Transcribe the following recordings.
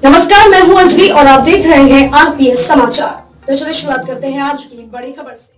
नमस्कार, मैं हूं अंजलि और आप देख रहे हैं आरपीएस समाचार। तो चलिए शुरुआत करते हैं आज की बड़ी खबर से।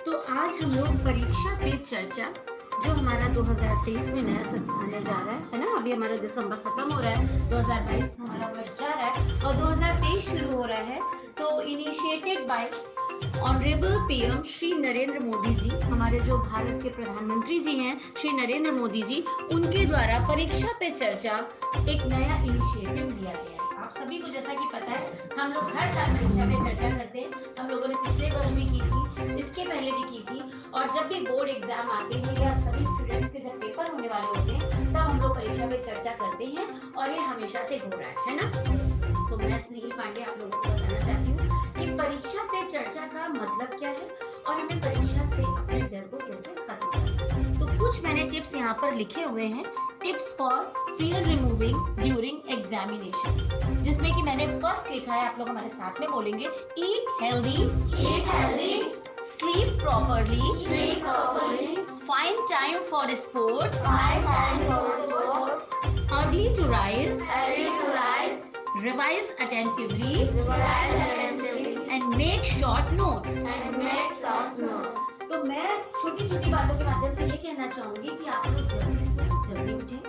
तो आज हम लोग परीक्षा पे चर्चा जो हमारा 2023 में नया सत्र आने जा रहा है ना। अभी हमारा दिसंबर खत्म हो रहा है, 2022 हमारा वर्ष जा रहा है और 2023 शुरू हो रहा है। तो initiated by honourable PM Shri Narendra Modi ji, हमारे जो भारत के प्रधानमंत्री जी हैं श्री नरेंद्र मोदी जी, उनके द्वारा परीक्षा पे चर्चा एक नया इनिशिएटिव लिया गया है। आप सभी को जैसा कि पता है, हम लोग हर साल परीक्षा पे चर्चा करते हैं। हम लोगों ने पिछले वर्ष भी की थी, इसके पहले भी की थी। और जब भी बोर्ड एग्जाम आते हैं या सभी स्टूडेंट्स के जब पेपर होने वाले होते हैं, तब हम लोग परीक्षा पे चर्चा करते हैं और ये हमेशा से हो रहा है ना। तो मैं स्नेही पांडे आप लोगों को बताना चाहती हूँ कि परीक्षा पे चर्चा का मतलब क्या है और हमें परीक्षा से अपने डर को कैसे खत्म करना है। तो कुछ मैंने टिप्स यहाँ पर लिखे हुए हैं, tips for fear removing during examination, जिसमें कि मैंने फर्स्ट लिखा है, आप लोग हमारे साथ में बोलेंगे, eat healthy, sleep properly, find time for sports, early to rise, revise attentively, and make short notes. तो मैं छोटी छोटी बातों के माध्यम से ये कहना चाहूंगी कि आप लोग जल्दी से जल्दी उठें,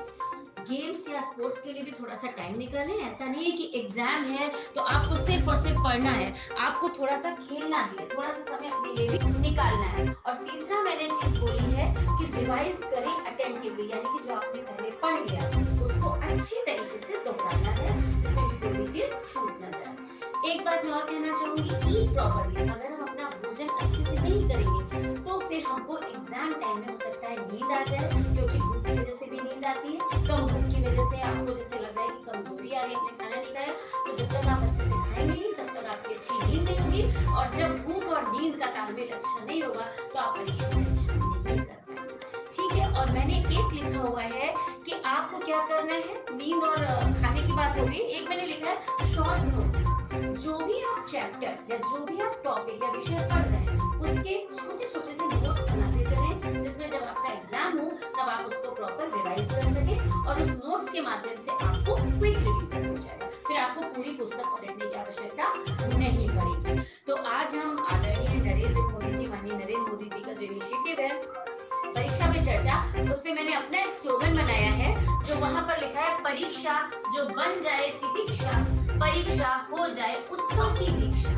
गेम्स या स्पोर्ट्स के लिए भी थोड़ा सा टाइम निकालें। ऐसा नहीं है कि एग्जाम है तो आपको सिर्फ और सिर्फ पढ़ना है, आपको थोड़ा सा खेलना भी है, थोड़ा सा समय अपने लिए भी निकालना है। और तीसरा मैंने चीज बोली है कि रिवाइज करें अटेंटिवली, यानी कि जो आपने पहले पढ़ लिया उसको अच्छी तरीके से दोहराना है, जिसमें भी कोई भी चीज छूट न जाए। एक बात मैं और कहना चाहूंगी, ईट प्रॉपर्ली। अगर हम अपना भोजन अच्छे से नहीं करेंगे तो फिर हमको एग्जाम टाइम में हो सकता है नींद आ जाए, क्योंकि भूख की वजह से भी नींद आती है। कम भूख की वजह से आपको जैसे लग रहा है कि कमजोरी आ रही है, आपने खाना नहीं खाया, तो जब तक आप अच्छे से खाएंगे नहीं तब तक आपकी अच्छी नींद नहीं होगी। और जब भूख और नींद का तालमेल अच्छा नहीं होगा तो आप परीक्षा में अच्छा नहीं कर पाएंगे। ठीक है। और मैंने एक लिखा हुआ है कि आपको क्या करना है, नींद और खाने की बात हो गई। एक मैंने लिखा है शॉर्ट नोट्स, जो भी आप चैप्टर या जो भी आप टॉपिक या विषय पढ़ रहे हैं उसके छोटे छोटे से नोट्स बनाते चलें, जिसमें जब आपका एग्जाम हो तब आप उसको प्रॉपर रिवाइज कर सकें और उस नोट्स के माध्यम से आपको क्विक रिवीजन हो जाएगा। फिर आपको पूरी पुस्तक पढ़ने की आवश्यकता नहीं पड़ेगी। तो आज हम आदरणीय नरेंद्र मोदी जी, माननीय नरेंद्र मोदी जी का जो इनिशिएटिव है परीक्षा पे चर्चा, उस पे मैंने अपना एक स्लोगन बनाया है, जो वहां पर लिखा है, परीक्षा जो बन जाए तितिक्षा, परीक्षा हो जाए उत्सव की दीक्षा।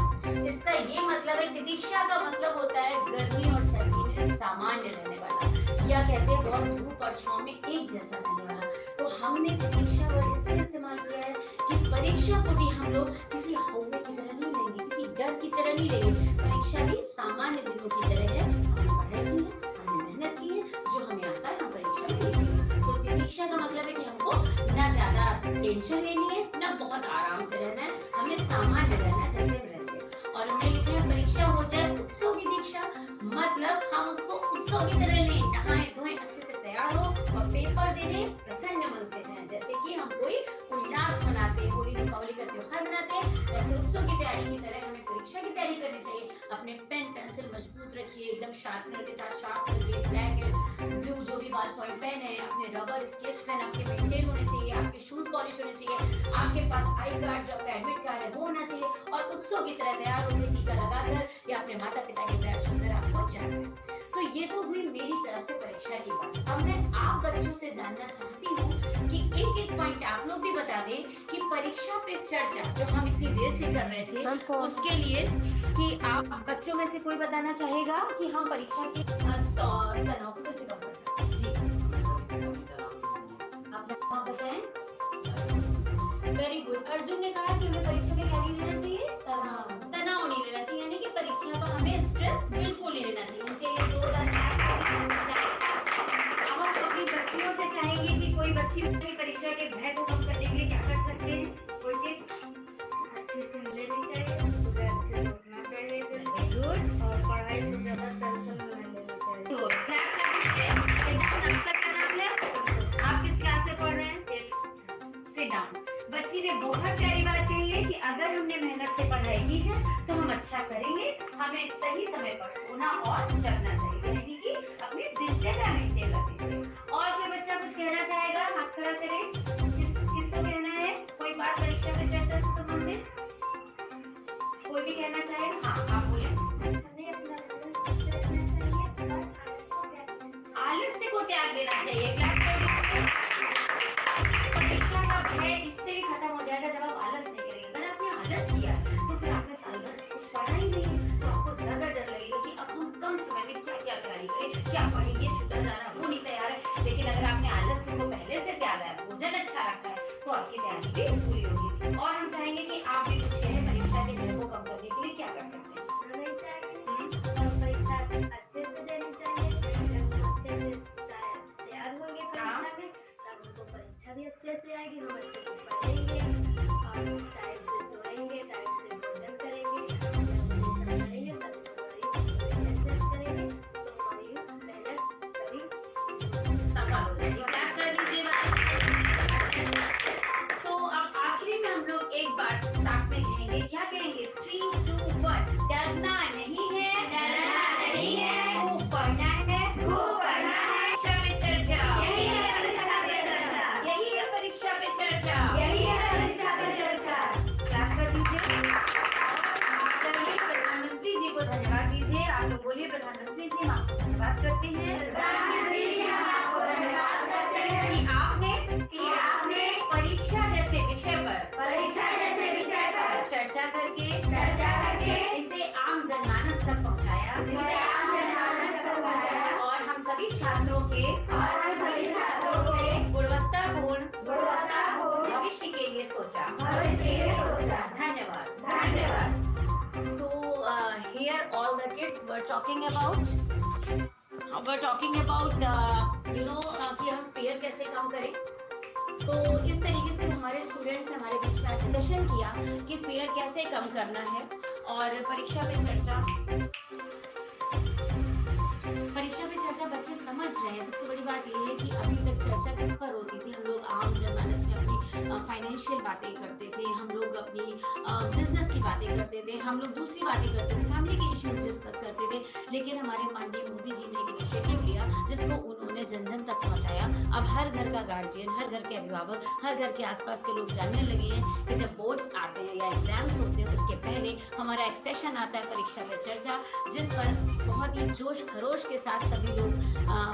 इसका ये मतलब है, तितिक्षा का मतलब होता है गर्मी और सर्दी में सामान्य रहने वाला, या कहते हैं बहुत धूप और छांव में एक जैसा रहने वाला। तो हमने तितिक्षा वर्ड इसलिए इस्तेमाल किया है कि परीक्षा को भी हम लोग किसी हौवे की तरह नहीं लेंगे, किसी डर की तरह नहीं लेंगे। परीक्षा भी सामान्य दिनों की तरह है, हमने पढ़ाई की है, हमने मेहनत की है, जो हमें आता है हम परीक्षा में लिखेंगे। तो तितिक्षा का मतलब है कि हमको ना ज्यादा टेंशन लेनी है, ना बहुत आराम से रहना है, हमें सामान्य रहना है जैसे हम रहते हैं। और हमने लिखा है परीक्षा हो जाए उत्सव की दीक्षा, मतलब हम उसको उत्सव की तरह लें, नहाए धोएं, अच्छे से तैयार हो और पेपर दे दें, प्रसन्न मन से जाएं, जैसे कि हम कोई उल्लास मनाते हैं, होली दीपावली का त्योहार मनाते हैं, वैसे उत्सव की तैयारी की तरह हमें परीक्षा की तैयारी करनी चाहिए। अपने पेन पेंसिल मजबूत रखिए, एकदम शार्पनर के साथ शार्प करिए, ब्लैक एंड ब्लू जो भी बॉल पॉइंट पेन है, अपने रबर स्केच पेन आपके मेंटेन होने चाहिए, आपके शूज पॉलिश होने चाहिए, आपके पास आई कार्ड जो आपका एडमिट कार्ड है वो होना चाहिए, और उत्सव की तरह तैयार होकर टीका लगाकर या अपने माता पिता के पैर छूकर आपको जाना है। तो ये तो हुई मेरी तरफ से परीक्षा की बात। अब मैं आप बच्चों से जानना चाहती हूँ कि एक एक पॉइंट आप लोग भी बता दें कि परीक्षा पे चर्चा जो हम इतनी देर से कर रहे थे उसके लिए, कि आप बच्चों में से कोई बताना चाहेगा कि हम परीक्षा के तनाव को कैसे कम कर सकते हैं। आप बताएं। Very good. अर्जुन ने कहा कि हमें परीक्षा में क्या नहीं लेना चाहिए, तनाव अच्छी परीक्षा के भय को कम करने के लिए क्या कर सकते हैं? कोई टिप्स? अच्छे से लेनी चाहिए, सुबह अच्छे से उठना चाहिए, गुड, और पढ़ाई से ज़्यादा टेंशन नहीं लेना चाहिए। तो क्लास का नाम है, आप किस क्लास में पढ़ रहे हैं? Sit down. बच्ची ने बहुत प्यारी बात कही है कि अगर हमने मेहनत से पढ़ाई की है तो हम अच्छा करेंगे। हमें सही समय पर सोना और जगना चाहिए, यानी कि अपनी दिनचर्या मेंटेन रखनी चाहिए। और कोई बच्चा कुछ कहना चाहेगा? हाथ खड़ा करें। किसको कहना है? कोई बात परीक्षा पे चर्चा से संबंधित कोई भी कहना चाहे? हाँ, आप बोलिए। आलस्य को त्याग देना चाहिए। परीक्षा का भय इससे भी खत्म हो जाएगा जब आप आलस नहीं करेंगे। अगर आपने आलस किया तो फिर आपने साल भर कुछ पढ़ा ही नहीं, तो आपको ज्यादा डर लगेगा कि अब हम कम समय में क्या क्या तैयारी करें, क्या पढ़ेंगे, छुट्टा जा रहा वो नहीं तैयार है। लेकिन अगर आपने आलस्य को पहले से त्यागा है, भोजन अच्छा रखा है, तो आपकी तैयारी भी पूरी होगी। और हम चाहेंगे कि आप भी कुछ कहें परीक्षा के भय को कम करने के लिए क्या कर सकते हैं? परीक्षा अच्छे से देनी चाहिए, जब हम अच्छे से तैयार होंगे परीक्षा में, तब हमको परीक्षा भी अच्छे से आएगी। हम अच्छे से पढ़ेंगे और टाइम से सोएंगे, टाइम से भोजन करेंगे, जब ये सब करेंगे तब हमारी मेहनत करेंगे, तो हमारी मेहनत कभी सफल हो जाएगी। क्लैप कर दीजिए। तो अब आखिरी में हम लोग एक बार साथ में कहेंगे, क्या कहेंगे? 3, 2, 1। डरना नहीं है, खूब पढ़ना है, परीक्षा पे चर्चा, यही है परीक्षा पे चर्चा। क्लैप कर दीजिए। चलिए प्रधानमंत्री जी को धन्यवाद दीजिए। आप लोग बोलिए, प्रधानमंत्री जी हम आपको धन्यवाद करते हैं कि आपने परीक्षा जैसे विषय पर चर्चा करके इसे आम जनमानस तक पहुंचाया और हम सभी छात्रों के गुणवत्तापूर्ण भविष्य के लिए सोचा। धन्यवाद। So here all the kids were talking about कि हम फेयर कैसे कम करें। तो इस तरीके से हमारे स्टूडेंट्स ने हमारे बीच में सेशन किया कि फेयर कैसे कम करना है। और परीक्षा पे चर्चा बच्चे समझ रहे हैं। सबसे बड़ी बात यह है कि अभी तक चर्चा किस पर होती थी? हम लोग आम जनमानस में अपनी फाइनेंशियल बातें करते थे, हम लोग अपनी बिजनेस की बातें करते थे, हम लोग दूसरी बातें करते थे, फैमिली के इश्यूज डिस्कस करते थे। लेकिन हमारे माननीय मोदी जी ने एक इनिशिएटिव लिया जिसको उन्होंने जन जन तक पहुंचाया। अब हर घर का गार्जियन, हर घर के अभिभावक, हर घर के आसपास के लोग जानने लगे हैं कि जब बोर्ड्स आते हैं या एग्जाम्स होते हैं उसके पहले हमारा एक सेशन आता है परीक्षा पे चर्चा, जिस पर बहुत ही जोश खरोश के साथ सभी लोग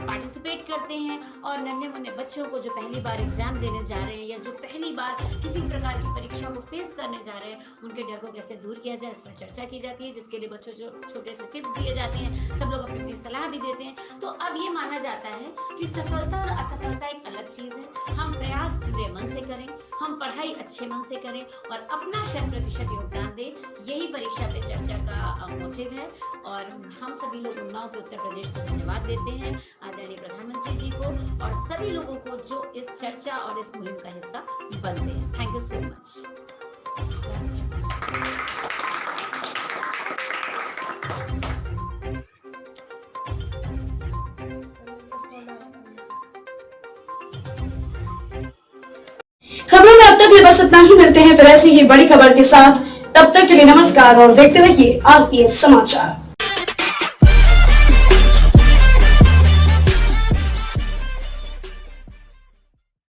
पार्टिसिपेट करते हैं। और नन्हे मुन्ने बच्चों को जो पहली बार एग्जाम देने जा रहे हैं या जो पहली बार किसी प्रकार की परीक्षा को फेस करने जा रहे हैं, उनके डर को कैसे दूर किया जाए इस पर चर्चा की जाती है, जिसके लिए बच्चों को छोटे से टिप्स दिए जाते हैं। सब लोग अपनी अपनी सलाह भी देते हैं। तो अब ये माना जाता है कि सफलता और असफलता एक अलग चीज है। हम प्रयास पूरे मन से करें, हम पढ़ाई अच्छे मन से करें और अपना 100% योगदान दें। यही परीक्षा पे चर्चा का मोटिव है। और हम सभी लोग उन्नाव के उत्तर प्रदेश से धन्यवाद देते हैं आदरणीय प्रधानमंत्री जी को और सभी लोगों को जो इस चर्चा और इस मुहिम का हिस्सा बनते हैं। Thank you so much. खबरों में अब तक ये बस इतना ही। मिलते हैं फिर ऐसी ही बड़ी खबर के साथ। तब तक के लिए नमस्कार और देखते रहिए RPS समाचार।